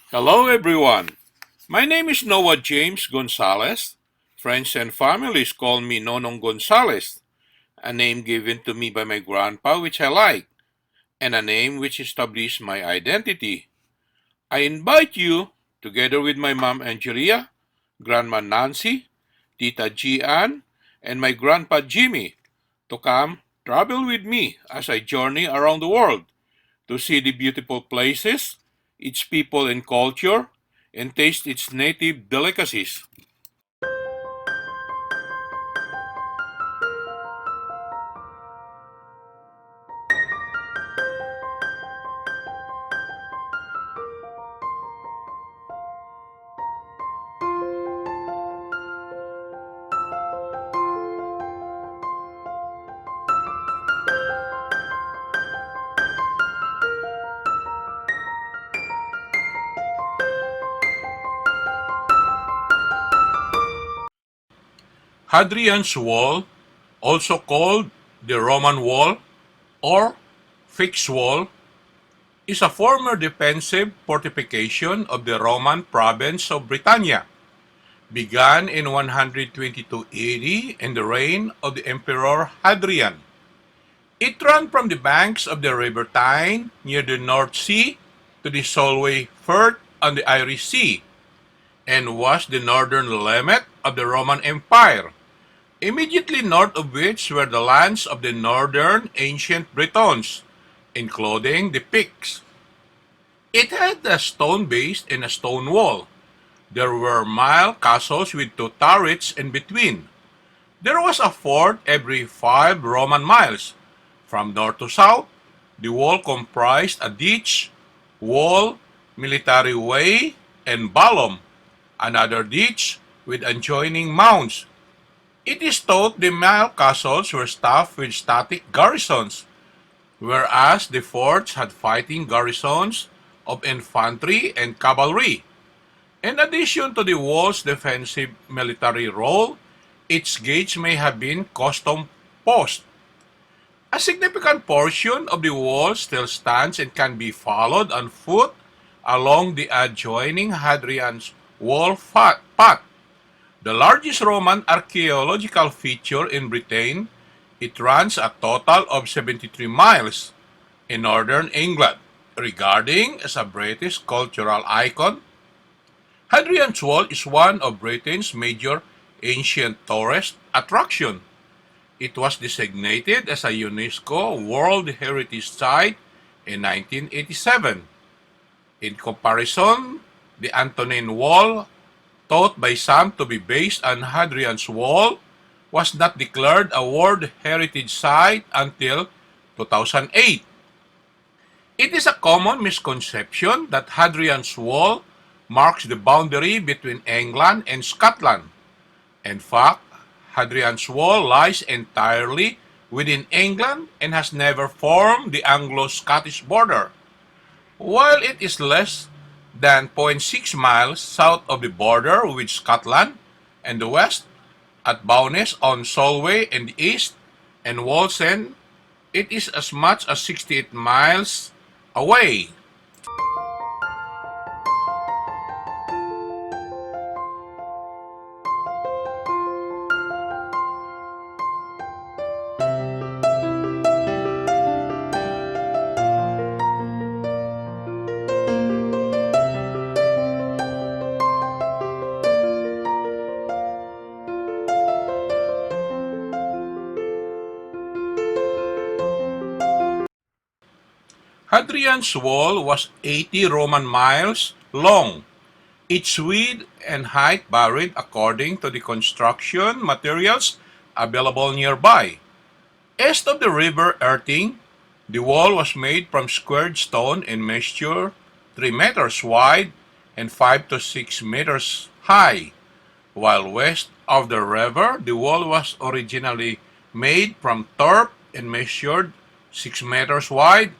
Hello, everyone. My name is Noah James Gonzalez. Friends and families call me Nonong Gonzalez, a name given to me by my grandpa which I like, and a name which established my identity. I invite you, together with my mom Angelia, Grandma Nancy, Tita Gian, and my grandpa Jimmy, to come travel with me as I journey around the world to see the beautiful places, its people and culture, and taste its native delicacies. Hadrian's Wall, also called the Roman Wall or Picts Wall, is a former defensive fortification of the Roman province of Britannia. Began in 122 AD in the reign of the Emperor Hadrian. It ran from the banks of the River Tyne near the North Sea to the Solway Firth on the Irish Sea, and was the northern limit of the Roman Empire, immediately north of which were the lands of the northern Ancient Britons, including the Picts. It had a stone base and a stone wall. There were milecastles with two turrets in between. There was a fort every 5 Roman miles. From north to south, the wall comprised a ditch, wall, military way, and vallum, another ditch with adjoining mounds. It is thought the milecastles were staffed with static garrisons, whereas the forts had fighting garrisons of infantry and cavalry. In addition to the wall's defensive military role, its gates may have been custom posts. A significant portion of the wall still stands and can be followed on foot along the adjoining Hadrian's Wall path, the largest Roman archaeological feature in Britain. It runs a total of 73 miles in northern England. Regarding as a British cultural icon, Hadrian's Wall is one of Britain's major ancient tourist attractions. It was designated as a UNESCO World Heritage Site in 1987. In comparison, the Antonine Wall, thought by some to be based on Hadrian's Wall, was not declared a World Heritage Site until 2008. It is a common misconception that Hadrian's Wall marks the boundary between England and Scotland. In fact, Hadrian's Wall lies entirely within England and has never formed the Anglo-Scottish border. While it is less than zero point 0.6 miles south of the border with Scotland and the west, at Bowness-on-Solway in the east, and Wallsend, it is as much as 68 miles away. Hadrian's Wall was 80 Roman miles long, its width and height varied according to the construction materials available nearby. East of the River Tyne, the wall was made from squared stone and measured 3 meters wide and 5 to 6 meters high, while west of the river, the wall was originally made from turf and measured 6 meters wide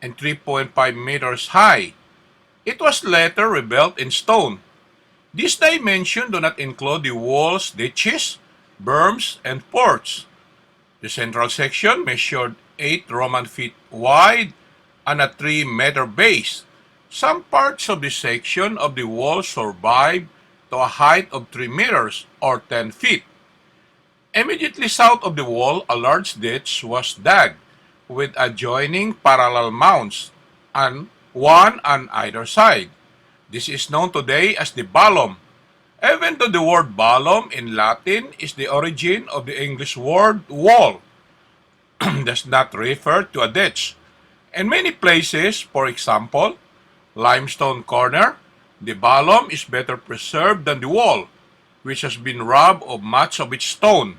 and 3.5 meters high. It was later rebuilt in stone. These dimensions do not include the wall's ditches, berms, and forts. The central section measured 8 Roman feet wide and a 3-meter base. Some parts of this section of the wall survived to a height of 3 meters or 10 feet. Immediately south of the wall, a large ditch was dug with adjoining parallel mounds, and one on either side. This is known today as the Vallum, even though the word Vallum in Latin is the origin of the English word wall, does not refer to a ditch. In many places, for example, Limestone Corner, the Vallum is better preserved than the wall, which has been robbed of much of its stone.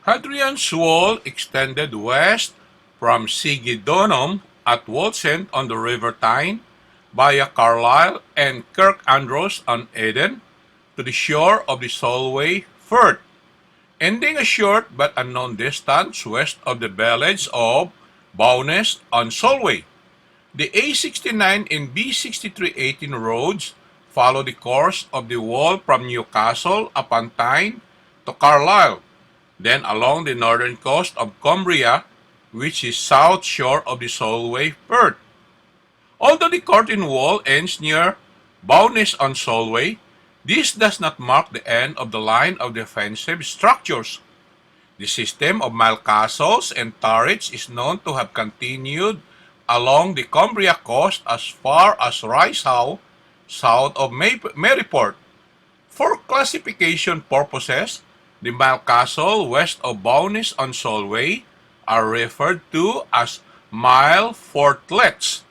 Hadrian's Wall extended west from Sigidonum at Wallsend on the River Tyne via Carlisle and Kirkandros on Eden to the shore of the Solway Firth, ending a short but unknown distance west of the village of Bowness-on-Solway. The A69 and B6318 roads follow the course of the wall from Newcastle upon Tyne to Carlisle, then along the northern coast of Cumbria, which is south shore of the Solway Firth. Although the curtain wall ends near Bowness-on-Solway, this does not mark the end of the line of defensive structures. The system of milecastles and turrets is known to have continued along the Cumbria coast as far as Ricehow, south of Maryport. For classification purposes, the milecastle west of Bowness-on-Solway are referred to as mile fortlets.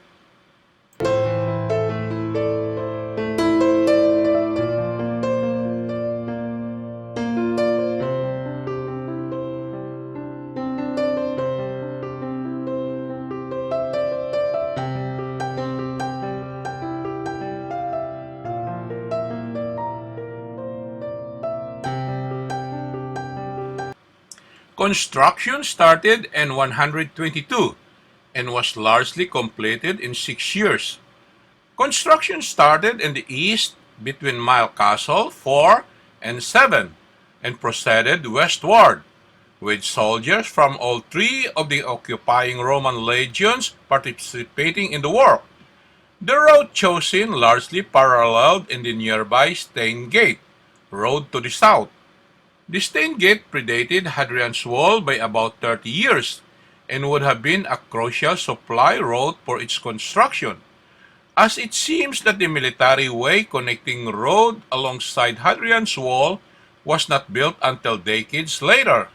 Construction started in 122 and was largely completed in 6 years. Construction started in the east between Milecastle 4 and 7 and proceeded westward, with soldiers from all three of the occupying Roman legions participating in the work. The route chosen largely paralleled in the nearby Stane Gate road to the south. The Stane Gate predated Hadrian's Wall by about 30 years and would have been a crucial supply route for its construction, as it seems that the military way connecting road alongside Hadrian's Wall was not built until decades later.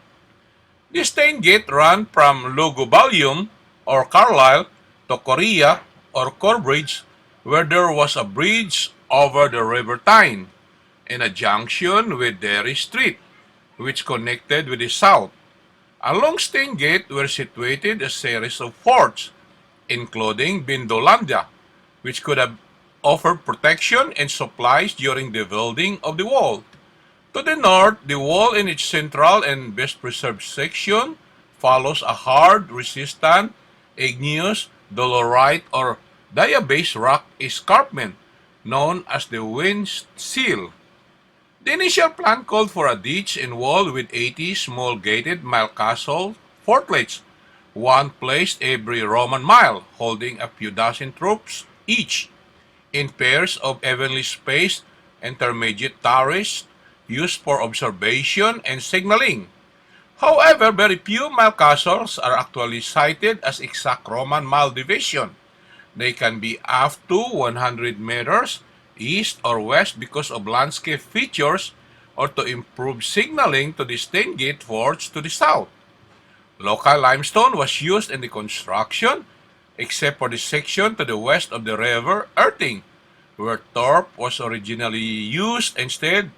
The Stane Gate ran from Lugubalium or Carlisle to Corea or Corbridge, where there was a bridge over the River Tyne and a junction with Derry Street, which connected with the south. Along Stane Gate were situated a series of forts, including Bindolandia, which could have offered protection and supplies during the building of the wall. To the north, the wall in its central and best preserved section follows a hard, resistant, igneous, dolorite or diabase rock escarpment known as the Wind Seal. The initial plan called for a ditch and wall with 80 small gated milecastle fortlets, one placed every Roman mile, holding a few dozen troops each, in pairs of evenly spaced intermediate turrets used for observation and signaling. However, very few milecastles are actually cited as exact Roman mile division. They can be up to 100 meters east or west because of landscape features or to improve signaling to the Stane Gate forts to the south. Local limestone was used in the construction, except for the section to the west of the river Irthing, where turf was originally used instead.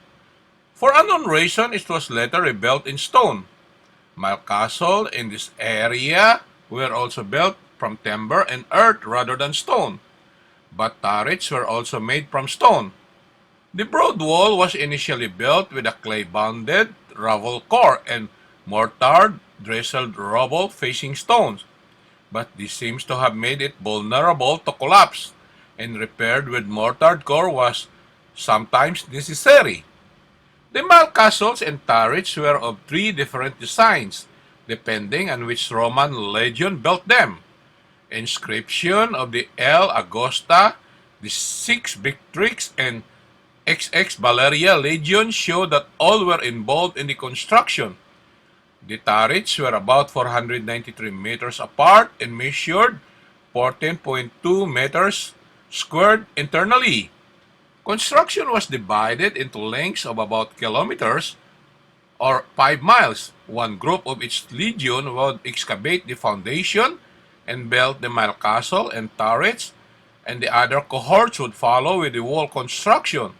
For unknown reason, it was later rebuilt in stone. Milecastles in this area were also built from timber and earth rather than stone. but turrets were also made from stone. The broad wall was initially built with a clay-bounded rubble core and mortared drizzled rubble facing stones, but this seems to have made it vulnerable to collapse, and repaired with mortared core was sometimes necessary. The milecastles and turrets were of three different designs, depending on which Roman legion built them. Inscription of the L. Augusta, the Six Victrix, and XX Valeria legion show that all were involved in the construction. The turrets were about 493 meters apart and measured 14.2 meters squared internally. Construction was divided into lengths of about kilometers or 5 miles. One group of each legion would excavate the foundation and build the mile castle and turrets, and the other cohorts would follow with the wall construction.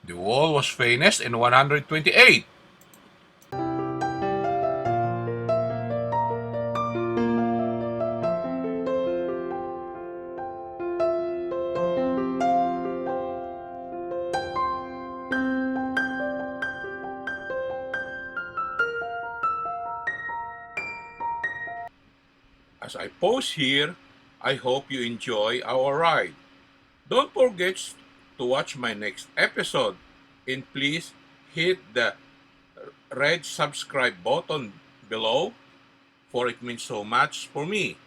The wall was finished in 128. As I pause here, I hope you enjoy our ride. Don't forget to watch my next episode, and please hit the red subscribe button below, for it means so much for me.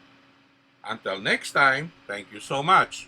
Until next time, thank you so much.